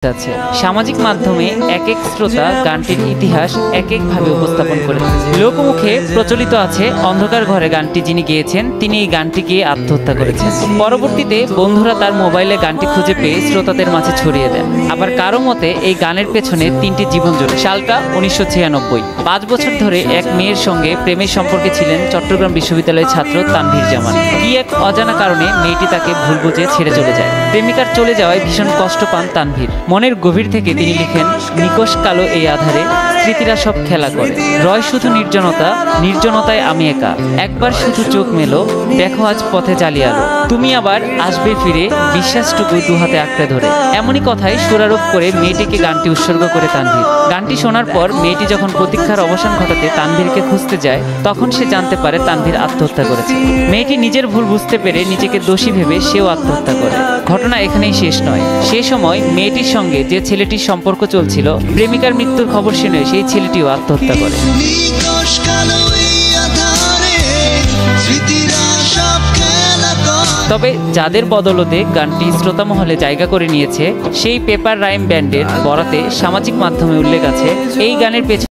আছে। সামাজিক মাধ্যমে এক এক শ্রোতা গানটির ইতিহাস এক একভাবে উপস্থাপন করেছেন। লোকমুখে প্রচলিত আছে অন্ধকার ঘরে গানটি যিনি গেয়েছেন তিনি এই গানটি গিয়ে আত্মহত্যা করেছেন। পরবর্তীতে বন্ধুরা তার মোবাইলে গানটি খুঁজে পেয়ে শ্রোতাদের মাঝে ছড়িয়ে দেন। আবার কারো মতে এই গানের পেছনে তিনটি জীবন জুড়ে। সালটা 1996। 5 বছর ধরে এক মেয়ের সঙ্গে প্রেমের সম্পর্কে ছিলেন চট্টগ্রাম বিশ্ববিদ্যালয়ের ছাত্র তানভীর জামান। কি এক অজানা কারণে মেয়েটি তাকে ভুল বুঝে ছেড়ে চলে যায়। প্রেমিকার চলে যাওয়ায় ভীষণ কষ্ট পান তানভীর। মনের গভীর থেকে তিনি লিখেন, নিকষ কালো এই আধারে স্মৃতিরা সব খেলা করে, রয় শুধু নির্জনতা, নির্জনতায় আমি একা, একবার শুধু চোখ মেলো, দেখো আজ পথে জ্বালিয়ে আলো, তুমি আবার আসবে ফিরে, বিশ্বাসটুকু দুহাতে আঁকড়ে ধরে। এমনই কথায় সুরারোপ করে মেয়েটিকে গানটি উৎসর্গ করে তানভীর। গানটি শোনার পর মেয়েটি যখন প্রতীক্ষার অবসান ঘটাতে তানভীরকে খুঁজতে যায় তখন সে জানতে পারে তানভীর আত্মহত্যা করেছে। মেয়েটি নিজের ভুল বুঝতে পেরে নিজেকে দোষী ভেবে সেও আত্মহত্যা করে। ঘটনা এখানেই শেষ নয়। সে সময় মেয়েটির সঙ্গে যে ছেলেটির সম্পর্ক চলছিল, প্রেমিকার মৃত্যুর খবর শুনে সেই ছেলেটিও আত্মহত্যা করে। তবে যাদের বদলতে গানটি শ্রোতা মহলে জায়গা করে নিয়েছে সেই পেপার রাইম ব্যান্ডের বরাতে সামাজিক মাধ্যমে উল্লেখ আছে, এই গানের পেছনে